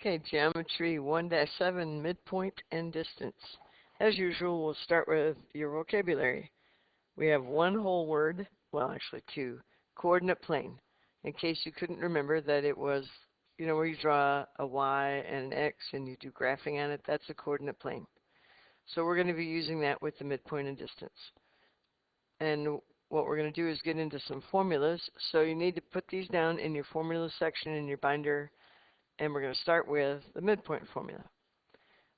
Okay, geometry 1-7, midpoint and distance. As usual, we'll start with your vocabulary. We have one whole word, well, actually two, coordinate plane. In case you couldn't remember that it was, where you draw a y and an x and you do graphing on it, that's a coordinate plane. So we're going to be using that with the midpoint and distance. And what we're going to do is get into some formulas. So you need to put these down in your formula section in your binder, and we're going to start with the midpoint formula.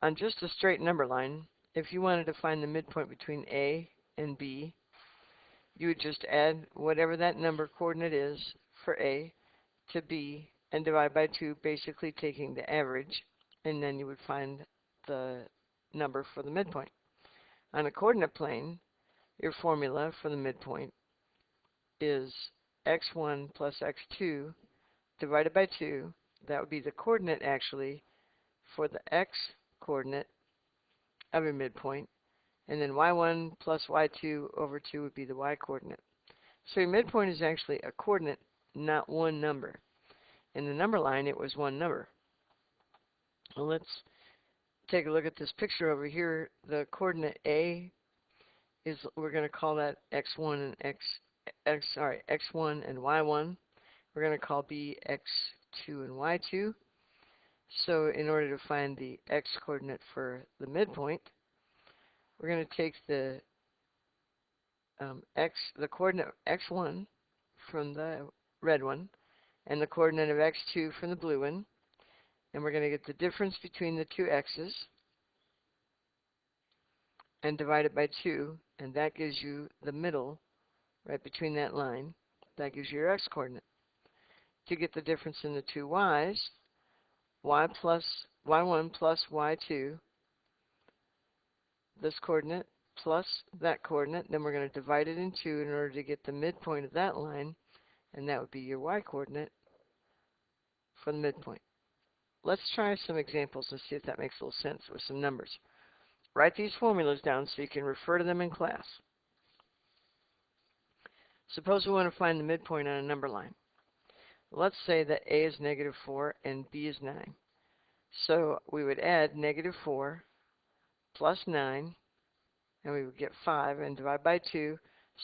On just a straight number line, if you wanted to find the midpoint between A and B, you would just add whatever that number coordinate is for A to B and divide by 2, basically taking the average, and then you would find the number for the midpoint. On a coordinate plane, your formula for the midpoint is x1 plus x2 divided by 2. That would be the coordinate, actually, for the x coordinate of your midpoint. And then y1 plus y2 over 2 would be the y coordinate. So your midpoint is actually a coordinate, not one number. In the number line, it was one number. Well, let's take a look at this picture over here. The coordinate A is, we're going to call that x1 and x1 and y1. We're going to call B x2 and y2. So in order to find the x coordinate for the midpoint, we're going to take the coordinate x1 from the red one and the coordinate of x2 from the blue one, and we're going to get the difference between the two x's and divide it by 2, and that gives you the middle right between that line. That gives you your x coordinate. To get the difference in the two y's, y1 plus y2, this coordinate plus that coordinate, then we're going to divide it in 2 in order to get the midpoint of that line, and that would be your y coordinate for the midpoint. Let's try some examples and see if that makes a little sense with some numbers. Write these formulas down so you can refer to them in class. Suppose we want to find the midpoint on a number line. Let's say that A is -4 and B is 9. So we would add -4 plus 9, and we would get 5 and divide by 2.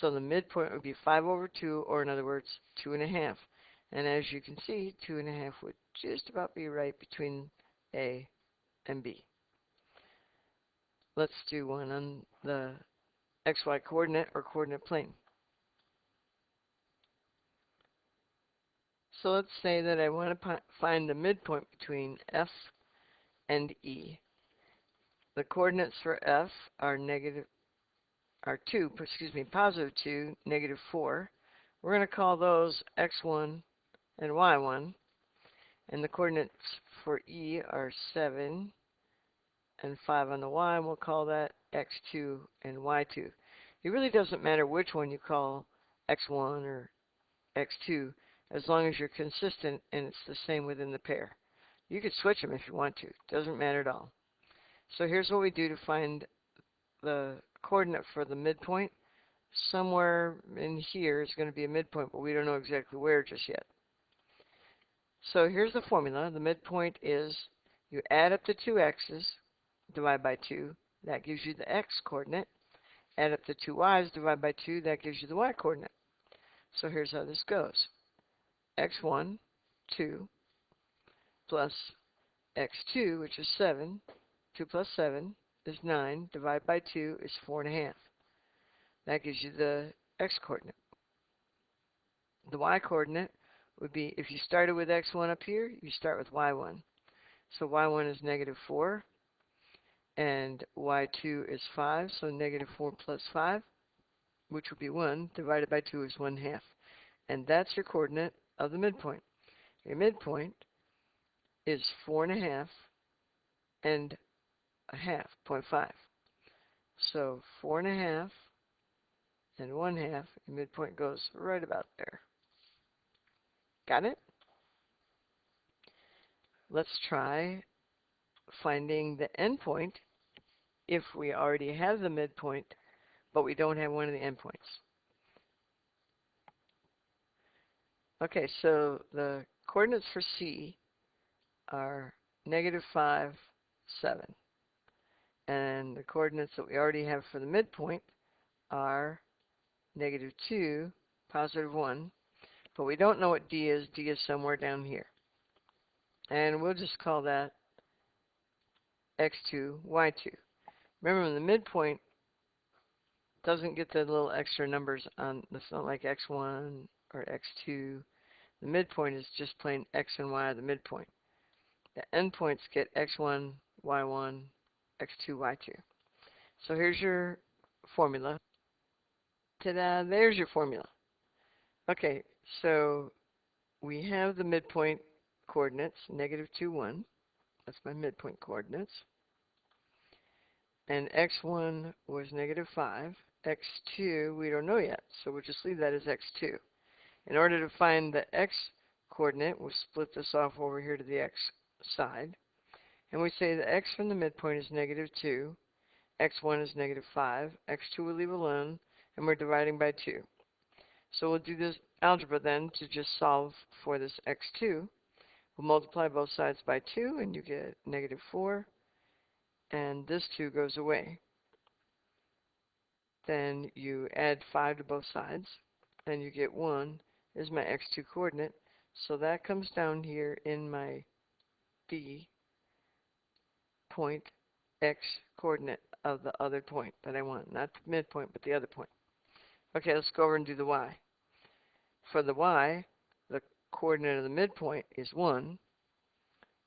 So the midpoint would be 5 over 2, or in other words, 2.5. And as you can see, 2.5 would just about be right between A and B. Let's do one on the xy coordinate or coordinate plane. So let's say that I want to find the midpoint between F and E. The coordinates for F are positive 2, -4. We're going to call those x1 and y1. And the coordinates for E are 7 and 5 on the y, and we'll call that x2 and y2. It really doesn't matter which one you call x1 or x2, as long as you're consistent and it's the same within the pair. You could switch them if you want to. It doesn't matter at all. So here's what we do to find the coordinate for the midpoint. Somewhere in here is going to be a midpoint, but we don't know exactly where just yet. So here's the formula. The midpoint is you add up the two x's, divide by 2. That gives you the x coordinate. Add up the two y's, divide by 2. That gives you the y coordinate. So here's how this goes. x1, 2, plus x2, which is 7. 2 plus 7 is 9. Divide by 2 is 4.5. That gives you the x coordinate. The y coordinate would be, if you started with x1 up here, you start with y1. So y1 is -4, and y2 is 5, so -4 plus 5, which would be 1, divided by 2 is 1/2. And that's your coordinate of the midpoint. Your midpoint is 4.5 and 1/2, 0.5. So 4.5 and 1/2, your midpoint goes right about there. Got it? Let's try finding the endpoint if we already have the midpoint, but we don't have one of the endpoints. Okay, so the coordinates for C are negative 5, 7. And the coordinates that we already have for the midpoint are negative 2, positive 1. But we don't know what D is. D is somewhere down here. And we'll just call that x2, y2. Remember, the midpoint doesn't get the little extra numbers on, it's not like x1 or x2. The midpoint is just plain x and y are the midpoint. The endpoints get x1, y1, x2, y2. So here's your formula. Ta-da, there's your formula. Okay, so we have the midpoint coordinates, negative 2, 1. That's my midpoint coordinates. And x1 was negative 5. x2, we don't know yet, so we'll just leave that as x2. In order to find the x coordinate, we'll split this off over here to the x side. And we say the x from the midpoint is negative 2. x1 is negative 5. x2 we'll leave alone, and we're dividing by 2. So we'll do this algebra then to just solve for this x2. We'll multiply both sides by 2, and you get negative 4. And this 2 goes away. Then you add 5 to both sides, and you get 1 is my x2 coordinate. So that comes down here in my B point x coordinate of the other point that I want. Not the midpoint, but the other point. Okay, let's go over and do the y. For the y, the coordinate of the midpoint is 1.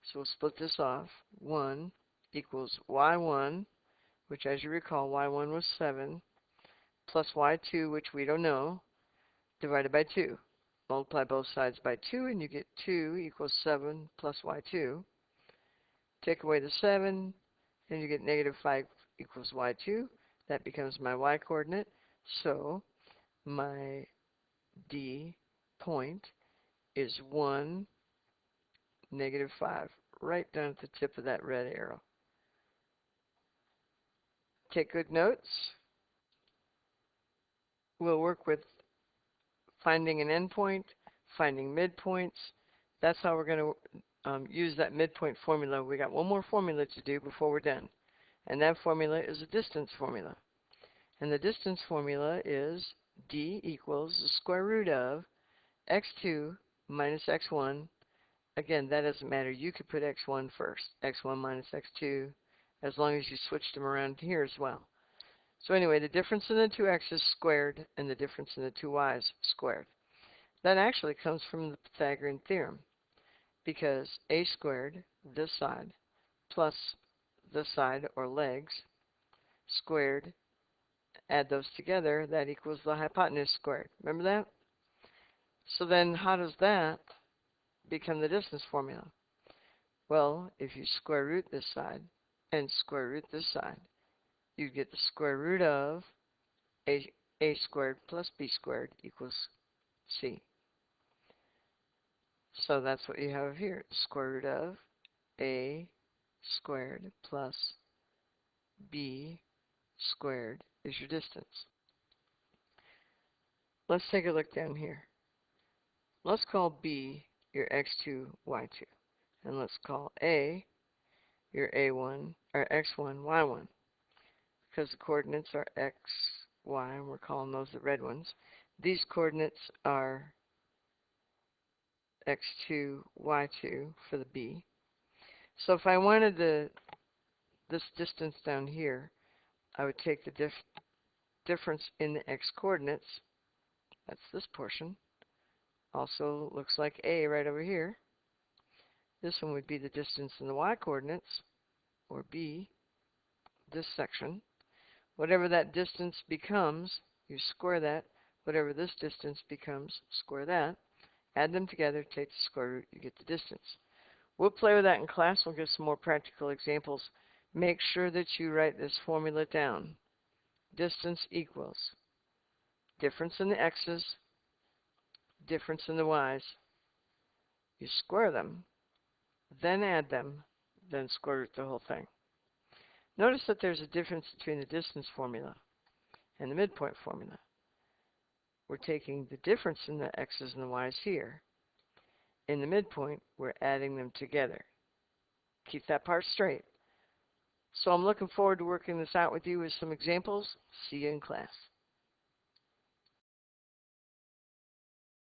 So we'll split this off. 1 equals y1, which as you recall, y1 was 7, plus y2, which we don't know, divided by 2. Multiply both sides by 2, and you get 2 equals 7 plus y2. Take away the 7, and you get negative 5 equals y2. That becomes my y coordinate. So my D point is 1, negative 5, right down at the tip of that red arrow. Take good notes. We'll work with finding an endpoint, finding midpoints. That's how we're going to use that midpoint formula. We got one more formula to do before we're done. And that formula is a distance formula. And the distance formula is D equals the square root of x2 minus x1. Again, that doesn't matter. You could put x1 first. x1 minus x2, as long as you switched them around here as well. So anyway, the difference in the two x's squared and the difference in the two y's squared. That actually comes from the Pythagorean theorem, because a squared, this side, plus this side, or legs, squared, add those together, that equals the hypotenuse squared. Remember that? So then how does that become the distance formula? Well, if you square root this side and square root this side, you get the square root of a squared plus b squared equals c. So that's what you have here. Square root of a squared plus b squared is your distance. Let's take a look down here. Let's call b your x2, y2. And let's call a your a1, or x1, y1. Because the coordinates are x, y, and we're calling those the red ones. These coordinates are x2, y2 for the b. So if I wanted this distance down here, I would take the difference in the x coordinates. That's this portion. Also looks like a right over here. This one would be the distance in the y coordinates, or b, this section. Whatever that distance becomes, you square that. Whatever this distance becomes, square that. Add them together, take the square root, you get the distance. We'll play with that in class. We'll get some more practical examples. Make sure that you write this formula down. Distance equals difference in the x's, difference in the y's. You square them, then add them, then square root the whole thing. Notice that there's a difference between the distance formula and the midpoint formula. We're taking the difference in the x's and the y's here. In the midpoint, we're adding them together. Keep that part straight. So I'm looking forward to working this out with you with some examples. See you in class.